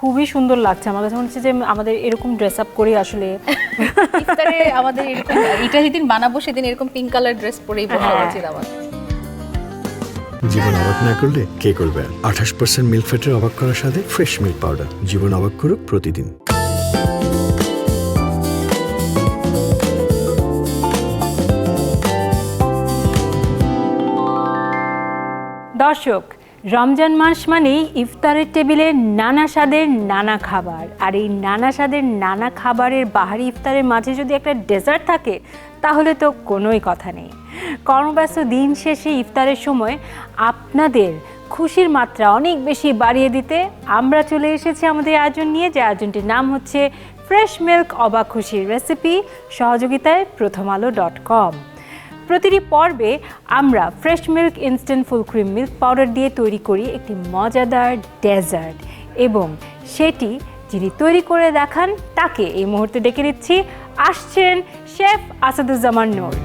খুবই সুন্দর লাগছে। আমার কাছে মনে হচ্ছে যে আমাদের এরকম ড্রেস আপ করে আসলে ইফতারে আমাদের এরকম এটা যেদিন বানাবো সেদিন এরকম পিঙ্ক কালার ড্রেস পরেই বসা উচিত আমার। জীবন অবাক না করলে কে করবে? 28% মিল্ক ফ্যাটের অবাক করার সাথে ফ্রেশ মিল্ক পাউডার। জীবন অবাক করুক প্রতিদিন। দর্শক, রমজান মাস মানেই ইফতারের টেবিলে নানা স্বাদের নানা খাবার, আর এই নানা স্বাদের নানা খাবারের বাহারি ইফতারের মাঝে যদি একটা ডেজার্ট থাকে তাহলে তো কোনোই কথা নেই। কর্মব্যস্ত দিন শেষে ইফতারের সময় আপনাদের খুশির মাত্রা অনেক বেশি বাড়িয়ে দিতে আমরা চলে এসেছি আমাদের আয়োজন নিয়ে, যে আয়োজনটির নাম হচ্ছে ফ্রেশ মিল্ক অবাক খুশির রেসিপি, সহযোগিতায় প্রথমআলো.com। প্রতিটি পর্বে আমরা fresh milk instant full cream milk powder দিয়ে তৈরি করি একটি মজাদার ডেজার্ট, এবং সেটি যিনি তৈরি করে দেখান তাকে এই মুহূর্তে ডেকে নিচ্ছি। আসছেন শেফ আসাদুজ্জামান নূর।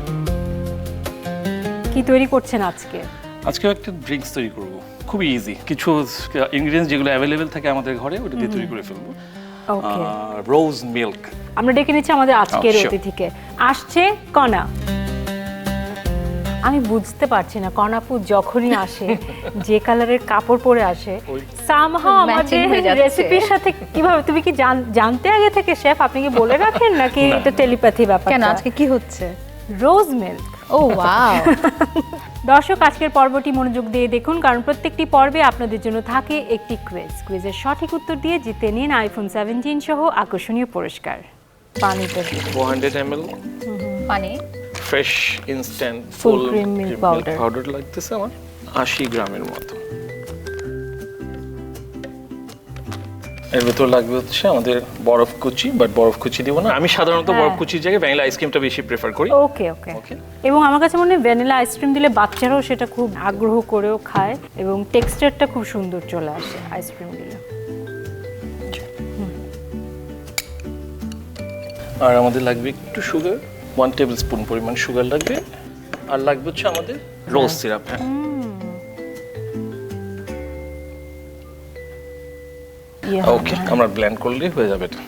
কি তৈরি করছেন আজকে? আজকে একটা ড্রিঙ্কস তৈরি করব, খুবই ইজি। কিছু ইনগ্রেডিয়েন্টস যেগুলো অ্যাভেলেবেল থাকে আমাদের ঘরে ওটা দিয়ে তৈরি করে ফেলবো। রোজ মিল্ক। আমরা ডেকে নিচ্ছি আমাদের আজকের অতিথিকে। আসছে কণা। আমি বুঝতে পারছি না, কণাপু যখনই আসে যে কালারের কাপড় পরে আসে সামহাও আমাদের রেসিপির সাথে কিভাবে, তুমি কি জানতে আগে থেকে শেফ? আপনি কি বলে রাখেন নাকি এটা টেলিপ্যাথি ব্যাপার? কেন আজকে কি হচ্ছে? রোজ মিল্ক। ও ওয়াও। দর্শক, আজকের পর্বটি মনোযোগ দিয়ে দেখুন, কারণ প্রত্যেকটি পর্বে আপনাদের জন্য থাকে একটি কুইজের সঠিক উত্তর দিয়ে জিতে নিন আইফোন 17 সহ আকর্ষণীয় পুরস্কার। পানিতে 400 ml পানি, fresh instant full cream milk powder লাগতেছে আমার 80 গ্রামের মতো। এর ভিতর লাগবে হচ্ছে আমাদের বরফ কুচি, বাট বরফ কুচি দিব না আমি, সাধারণত বরফ কুচির জায়গায় ভ্যানিলা আইসক্রিমটা বেশি প্রেফার করি। ওকে ওকে ওকে। এবং আমার কাছে মনে হয় ভ্যানিলা আইসক্রিম দিলে বাচ্চারাও সেটা খুব আগ্রহ করেও খায়, এবং টেক্সচারটা খুব সুন্দর চলে আসে আইসক্রিম দিলে। আর আমাদের লাগবে একটু সুগার, 1 টেবিল স্পুন পরিমাণ সুগার লাগবে, আর লাগবে হচ্ছে আমাদের রোজ সিরাপ। ওকে, আমরা ব্লেন্ড করলেই হয়ে যাবে এটা।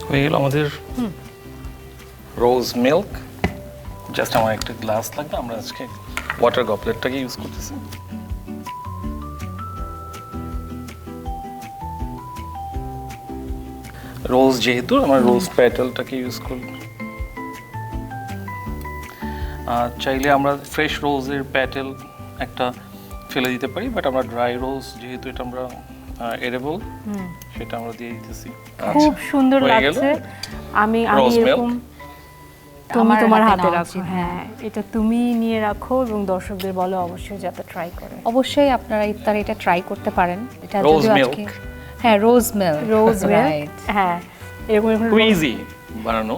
হয়ে গেল আমাদের রোজ মিল্ক। জাস্ট আমার একটা গ্লাস লাগবে, আমরা আজকে ওয়াটার গবলেটটাকে ইউজ করতেছি। রোজ যেহেতু আমরা রোজ প্যাটেলটাকে ইউজ করব। চাইলে আমরা ফ্রেশ রোজের প্যাটেল একটা ফেলে দিতে পারি, বাট আমরা ড্রাই রোজ যেহেতু এটা আমরা এডেবল, সেটা আমরা দিয়ে দিতেছি। খুব সুন্দর লাগছে। আমি এরকম, তুমি তোমার হাতে রাখো। হ্যাঁ, এটা তুমি নিয়ে রাখো এবং দর্শকদের বলো অবশ্যই যাতে ট্রাই করে। অবশ্যই আপনারা ইফতারে এটা ট্রাই করতে পারেন। এটা যদিও আজকে হ্যাঁ রোজ মিল্ক, হ্যাঁ এরকম ইজি বানানো।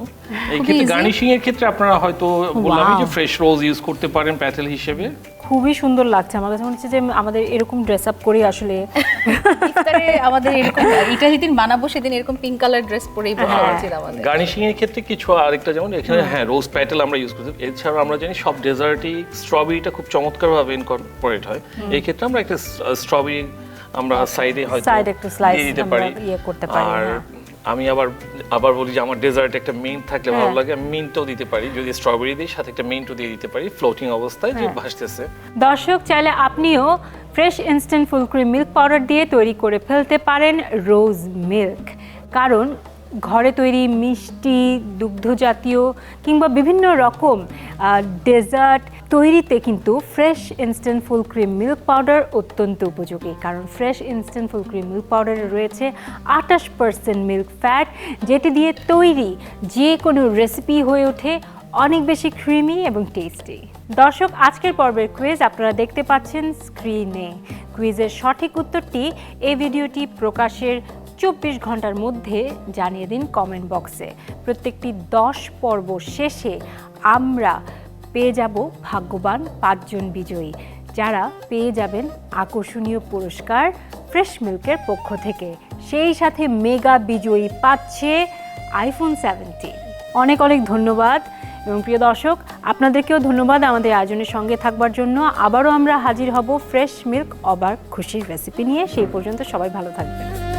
এই ক্ষেত্রে গার্নিশিং এর ক্ষেত্রে আপনারা হয়তো বললাম যে ফ্রেশ রোজ ইউজ করতে পারেন প্যাটেল হিসেবে। খুবই সুন্দর লাগছে। আমার কাছে মনে হচ্ছে যে আমাদের এরকম ড্রেস আপ করে আসলে ইফতারে আমাদের এরকম এটা যেদিন বানাবো সেদিন এরকম পিঙ্ক কালার ড্রেস পরেই বসা উচিত আমাদের। গার্নিশিং এর ক্ষেত্রে কিছু আরেকটা, যেমন এখানে হ্যাঁ রোজ প্যাটেল আমরা ইউজ করতে। এছাড়া আমরা জানি সব ডেজার্টই স্ট্রবেরিটা খুব চমৎকারভাবে ইনকর্পোরেট হয়। এই ক্ষেত্রে আমরা একটা স্ট্রবেরি আমরা সাইডে হয়তো একটু স্লাইস দিতে পারি, করতে পারি। আর আমি আবার বলি যে আমার ডেজার্ট একটা মিন্ট থাকলে ভালো লাগে, আমি মিন্টও দিতে পারি। যদি স্ট্রবেরি দিই সাথে একটা মিন্টও দিয়ে দিতে পারি ফ্লোটিং অবস্থায় যে ভাসতেছে। দর্শক, চাইলে আপনিও fresh instant full cream milk powder দিয়ে তৈরি করে ফেলতে পারেন রোজ মিল্ক, কারণ ঘরে তৈরি মিষ্টি, দুগ্ধ জাতীয় কিংবা বিভিন্ন রকম ডেজার্ট তৈরিতে কিন্তু fresh instant full cream milk powder অত্যন্ত উপযোগী। কারণ fresh instant full cream milk পাউডারে রয়েছে 28% মিল্ক ফ্যাট, যেটি দিয়ে তৈরি যে কোনো রেসিপি হয়ে ওঠে অনেক বেশি ক্রিমি এবং টেস্টি। দর্শক, আজকের পর্বের কুইজ আপনারা দেখতে পাচ্ছেন স্ক্রিনে। কুইজের সঠিক উত্তরটি এই ভিডিওটি প্রকাশের 24 ঘন্টার মধ্যে জানিয়ে দিন কমেন্ট বক্সে। প্রত্যেকটি 10 পর্ব শেষে আমরা পেয়ে যাব ভাগ্যবান 5 জন বিজয়ী, যারা পেয়ে যাবেন আকর্ষণীয় পুরস্কার ফ্রেশ মিল্কের পক্ষ থেকে। সেই সাথে মেগা বিজয়ী পাচ্ছে আইফোন 17। অনেক অনেক ধন্যবাদ। এবং প্রিয় দর্শক, আপনাদেরকেও ধন্যবাদ আমাদের আয়োজনের সঙ্গে থাকবার জন্য। আবারও আমরা হাজির হব ফ্রেশ মিল্ক অবাক খুশির রেসিপি নিয়ে। সেই পর্যন্ত সবাই ভালো থাকবেন।